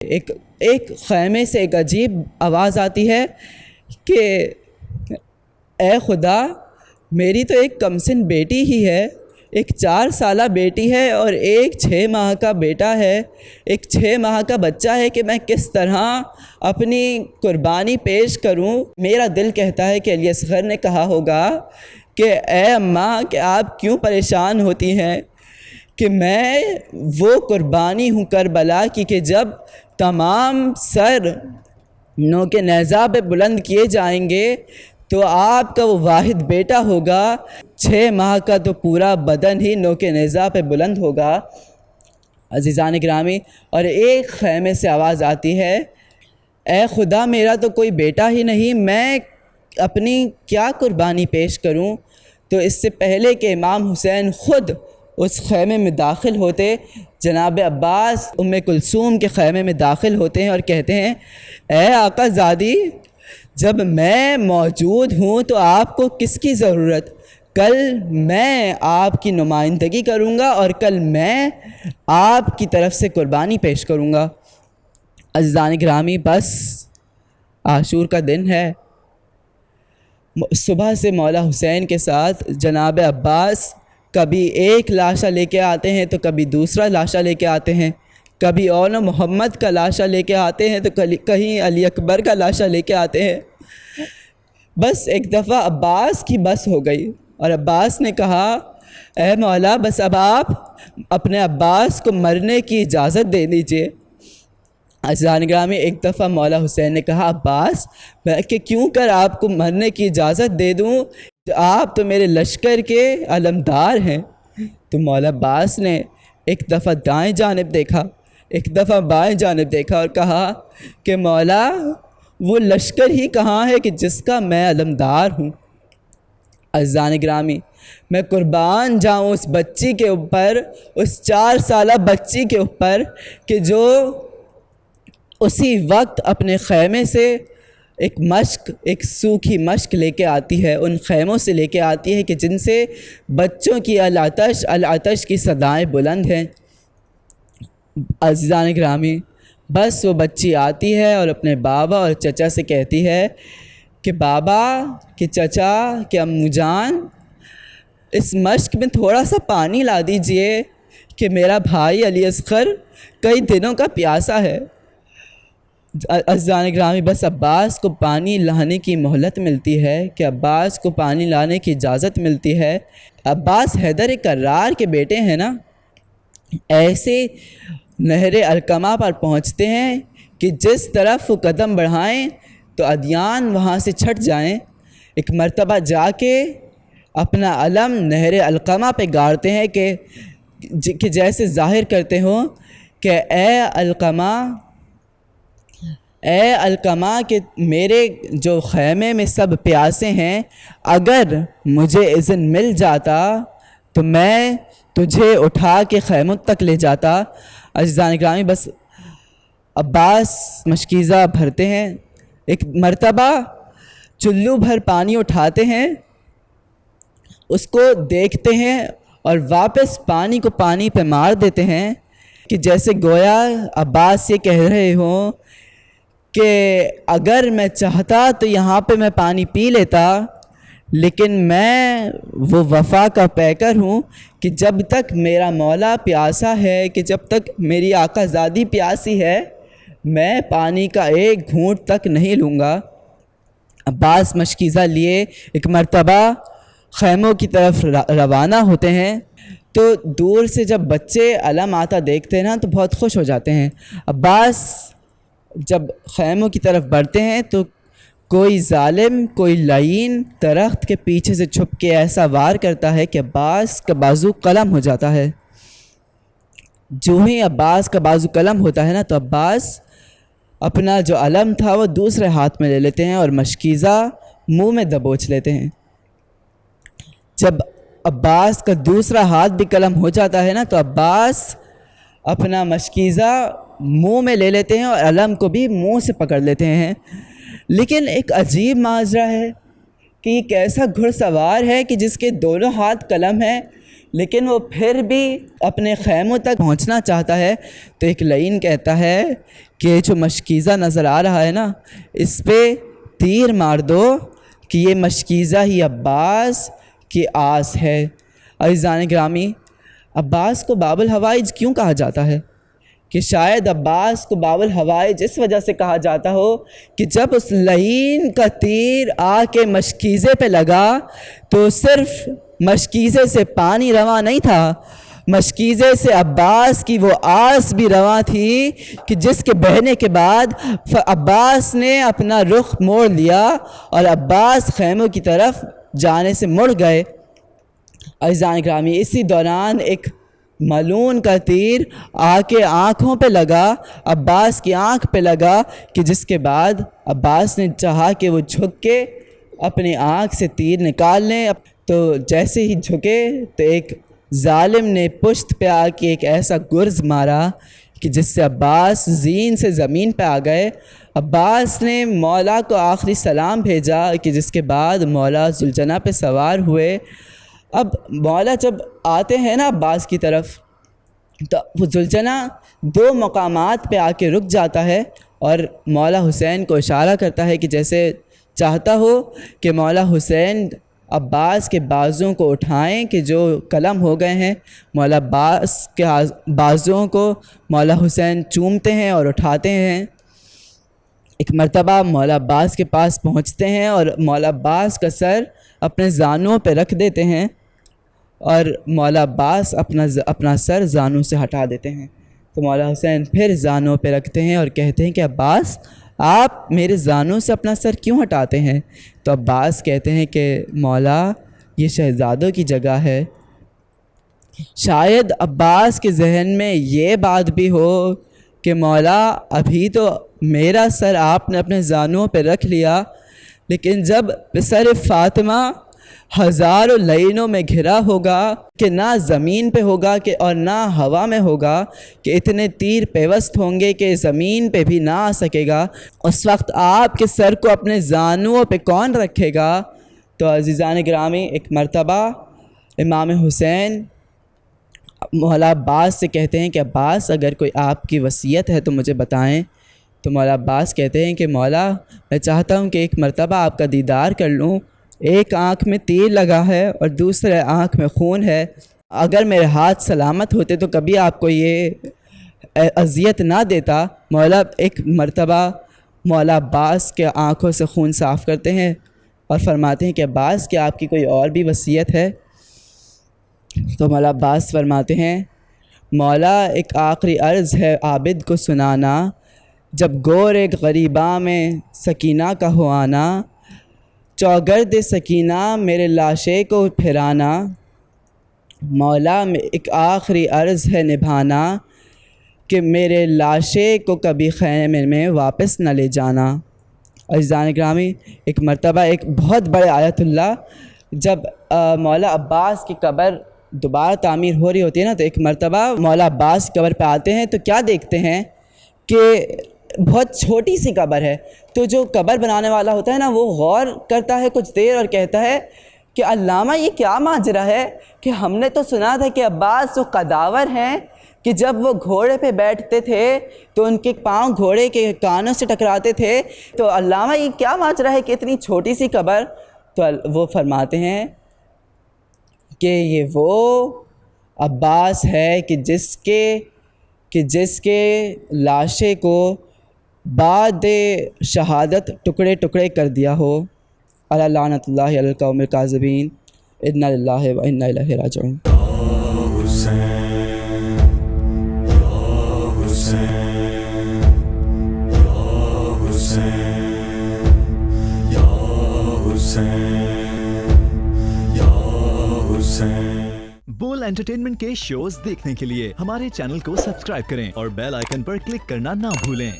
ایک خیمے سے ایک عجیب آواز آتی ہے کہ اے خدا، میری تو ایک کمسن بیٹی ہی ہے، ایک 4 سالہ بیٹی ہے اور ایک 6 ماہ کا بیٹا ہے، ایک 6 ماہ کا بچہ ہے کہ میں کس طرح اپنی قربانی پیش کروں۔ میرا دل کہتا ہے کہ علی اصغر نے کہا ہوگا کہ اے اماں، کہ آپ کیوں پریشان ہوتی ہیں کہ میں وہ قربانی ہوں کربلا کی کہ جب تمام سر نوک نیزہ پہ بلند کیے جائیں گے تو آپ کا وہ واحد بیٹا ہوگا، 6 ماہ کا تو پورا بدن ہی نوک نیزہ پہ بلند ہوگا۔ عزیزان گرامی، اور ایک خیمے سے آواز آتی ہے، اے خدا، میرا تو کوئی بیٹا ہی نہیں، میں اپنی کیا قربانی پیش کروں؟ تو اس سے پہلے کہ امام حسین خود اس خیمے میں داخل ہوتے، جناب عباس ام کلثوم کے خیمے میں داخل ہوتے ہیں اور کہتے ہیں، اے آقا زادی، جب میں موجود ہوں تو آپ کو کس کی ضرورت؟ کل میں آپ کی نمائندگی کروں گا اور کل میں آپ کی طرف سے قربانی پیش کروں گا۔ عزیزان گرامی، بس عاشور کا دن ہے۔ صبح سے مولا حسین کے ساتھ جناب عباس کبھی ایک لاشا لے کے آتے ہیں تو کبھی دوسرا لاشا لے کے آتے ہیں، کبھی اون محمد کا لاشا لے کے آتے ہیں تو کہیں علی اکبر کا لاشا لے کے آتے ہیں۔ بس ایک دفعہ عباس کی بس ہو گئی اور عباس نے کہا، اے مولا، بس اب آپ اپنے عباس کو مرنے کی اجازت دے دیجئے۔ عزیزان گرامی، ایک دفعہ مولا حسین نے کہا، عباس، میں کہ کیوں کر آپ کو مرنے کی اجازت دے دوں؟ آپ تو میرے لشکر کے علمدار ہیں۔ تو مولا عباس نے ایک دفعہ دائیں جانب دیکھا، ایک دفعہ بائیں جانب دیکھا اور کہا کہ مولا، وہ لشکر ہی کہاں ہے کہ جس کا میں علمدار ہوں؟ عزیزان گرامی، میں قربان جاؤں اس بچی کے اوپر، اس 4 سالہ بچی کے اوپر کہ جو اسی وقت اپنے خیمے سے ایک سوکھی مشک لے کے آتی ہے، ان خیموں سے لے کے آتی ہے کہ جن سے بچوں کی العطش کی صدائیں بلند ہیں۔ عزیزان گرامی، بس وہ بچی آتی ہے اور اپنے بابا اور چچا سے کہتی ہے کہ بابا، کہ چچا، کہ امو جان، اس مشک میں تھوڑا سا پانی لا دیجئے کہ میرا بھائی علی اصغر کئی دنوں کا پیاسا ہے۔ عزیزان گرامی، بس عباس کو پانی لانے کی مہلت ملتی ہے، کہ عباس کو پانی لانے کی اجازت ملتی ہے۔ عباس حیدر کرار کے بیٹے ہیں نا، ایسے نہر علقمہ پر پہنچتے ہیں کہ جس طرف وہ قدم بڑھائیں تو ادیان وہاں سے چھٹ جائیں۔ ایک مرتبہ جا کے اپنا علم نہر علقمہ پہ گاڑتے ہیں کہ جیسے ظاہر کرتے ہوں کہ اے علقمہ، کہ میرے جو خیمے میں سب پیاسے ہیں، اگر مجھے اذن مل جاتا تو میں تجھے اٹھا کے خیموں تک لے جاتا۔ عزیزان گرامی، بس عباس مشکیزہ بھرتے ہیں، ایک مرتبہ چلو بھر پانی اٹھاتے ہیں، اس کو دیکھتے ہیں اور واپس پانی کو پانی پہ مار دیتے ہیں کہ جیسے گویا عباس یہ کہہ رہے ہوں کہ اگر میں چاہتا تو یہاں پہ میں پانی پی لیتا، لیکن میں وہ وفا کا پیکر ہوں کہ جب تک میرا مولا پیاسا ہے، کہ جب تک میری آقا زادی پیاسی ہے، میں پانی کا ایک گھونٹ تک نہیں لوں گا۔ عباس مشکیزہ لیے ایک مرتبہ خیموں کی طرف روانہ ہوتے ہیں تو دور سے جب بچے علم آتا دیکھتے ہیں نا تو بہت خوش ہو جاتے ہیں۔ عباس جب خیموں کی طرف بڑھتے ہیں تو کوئی ظالم، کوئی لعین درخت کے پیچھے سے چھپ کے ایسا وار کرتا ہے کہ عباس کا بازو قلم ہو جاتا ہے۔ جو ہی عباس کا بازو قلم ہوتا ہے نا تو عباس اپنا جو علم تھا وہ دوسرے ہاتھ میں لے لیتے ہیں اور مشکیزہ منہ میں دبوچ لیتے ہیں۔ جب عباس کا دوسرا ہاتھ بھی قلم ہو جاتا ہے نا تو عباس اپنا مشکیزہ منہ میں لے لیتے ہیں اور علم کو بھی منہ سے پکڑ لیتے ہیں۔ لیکن ایک عجیب ماجرا ہے کہ یہ کیسا گھڑ سوار ہے کہ جس کے دونوں ہاتھ قلم ہیں لیکن وہ پھر بھی اپنے خیموں تک پہنچنا چاہتا ہے۔ تو ایک لعین کہتا ہے کہ جو مشکیزہ نظر آ رہا ہے نا اس پہ تیر مار دو کہ یہ مشکیزہ ہی عباس کی آس ہے۔ عزیزان گرامی، عباس کو باب الحوائج کیوں کہا جاتا ہے؟ کہ شاید عباس کو باب الحوائج اس وجہ سے کہا جاتا ہو کہ جب اس لعین کا تیر آ کے مشکیزے پہ لگا تو صرف مشکیزے سے پانی رواں نہیں تھا، مشکیزے سے عباس کی وہ آس بھی رواں تھی کہ جس کے بہنے کے بعد عباس نے اپنا رخ موڑ لیا اور عباس خیموں کی طرف جانے سے مڑ گئے۔ عزیزان گرامی، اسی دوران ایک ملعون کا تیر آ کے آنکھوں پہ لگا، عباس کی آنکھ پہ لگا کہ جس کے بعد عباس نے چاہا کہ وہ جھک کے اپنی آنکھ سے تیر نکال لیں، تو جیسے ہی جھکے تو ایک ظالم نے پشت پہ آ کے ایک ایسا گرز مارا کہ جس سے عباس زین سے زمین پہ آ گئے۔ عباس نے مولا کو آخری سلام بھیجا کہ جس کے بعد مولا ذوالجناح پہ سوار ہوئے۔ اب مولا جب آتے ہیں نا عباس کی طرف تو وہ ذوالجناح 2 مقامات پہ آ کے رک جاتا ہے اور مولا حسین کو اشارہ کرتا ہے کہ جیسے چاہتا ہو کہ مولا حسین عباس کے بازوں کو اٹھائیں کہ جو قلم ہو گئے ہیں۔ مولا عباس کے بازوں کو مولا حسین چومتے ہیں اور اٹھاتے ہیں۔ ایک مرتبہ مولا عباس کے پاس پہنچتے ہیں اور مولا عباس کا سر اپنے زانوں پہ رکھ دیتے ہیں اور مولا عباس اپنا سر زانوں سے ہٹا دیتے ہیں۔ تو مولا حسین پھر زانوں پہ رکھتے ہیں اور کہتے ہیں کہ عباس آپ میرے زانوں سے اپنا سر کیوں ہٹاتے ہیں؟ تو عباس کہتے ہیں کہ مولا یہ شہزادوں کی جگہ ہے۔ شاید عباس کے ذہن میں یہ بات بھی ہو کہ مولا ابھی تو میرا سر آپ نے اپنے زانوں پہ رکھ لیا، لیکن جب سر فاطمہ ہزاروں لعینوں میں گھرا ہوگا کہ نہ زمین پہ ہوگا کہ اور نہ ہوا میں ہوگا، کہ اتنے تیر پیوست ہوں گے کہ زمین پہ بھی نہ آ سکے گا، اس وقت آپ کے سر کو اپنے زانوں پہ کون رکھے گا؟ تو عزیزان گرامی، ایک مرتبہ امام حسین مولا عباس سے کہتے ہیں کہ عباس اگر کوئی آپ کی وصیت ہے تو مجھے بتائیں۔ تو مولا عباس کہتے ہیں کہ مولا میں چاہتا ہوں کہ ایک مرتبہ آپ کا دیدار کر لوں، ایک آنکھ میں تیر لگا ہے اور دوسرے آنکھ میں خون ہے، اگر میرے ہاتھ سلامت ہوتے تو کبھی آپ کو یہ اذیت نہ دیتا۔ مولا ایک مرتبہ مولا عباس کے آنکھوں سے خون صاف کرتے ہیں اور فرماتے ہیں کہ عباس کیا آپ کی کوئی اور بھی وصیت ہے؟ تو مولا عباس فرماتے ہیں مولا ایک آخری عرض ہے عابد کو سنانا، جب گور ایک غریباں میں سکینہ کا ہو آنا، چوگرد سکینہ میرے لاشے کو پھرانا، مولا ایک آخری عرض ہے نبھانا کہ میرے لاشے کو کبھی خیمے میں واپس نہ لے جانا۔ عزیزان گرامی، ایک مرتبہ ایک بہت بڑے آیت اللہ جب مولا عباس کی قبر دوبارہ تعمیر ہو رہی ہوتی ہے نا، تو ایک مرتبہ مولا عباس کی قبر پہ آتے ہیں تو کیا دیکھتے ہیں کہ بہت چھوٹی سی قبر ہے۔ تو جو قبر بنانے والا ہوتا ہے نا وہ غور کرتا ہے کچھ دیر اور کہتا ہے کہ علامہ یہ کیا ماجرا ہے کہ ہم نے تو سنا تھا کہ عباس جو قداور ہیں کہ جب وہ گھوڑے پہ بیٹھتے تھے تو ان کے پاؤں گھوڑے کے کانوں سے ٹکراتے تھے، تو علامہ یہ کیا ماجرا ہے کہ اتنی چھوٹی سی قبر؟ تو وہ فرماتے ہیں کہ یہ وہ عباس ہے کہ جس کے لاشے کو بعد شہادت ٹکڑے ٹکڑے کر دیا ہو۔ الا لعنت اللہ علی القوم الکاذبین، انا للہ و انا الیہ راجعون۔ بول انٹرٹینمنٹ کے شوز دیکھنے کے لیے ہمارے چینل کو سبسکرائب کریں اور بیل آئیکن پر کلک کرنا نہ بھولیں۔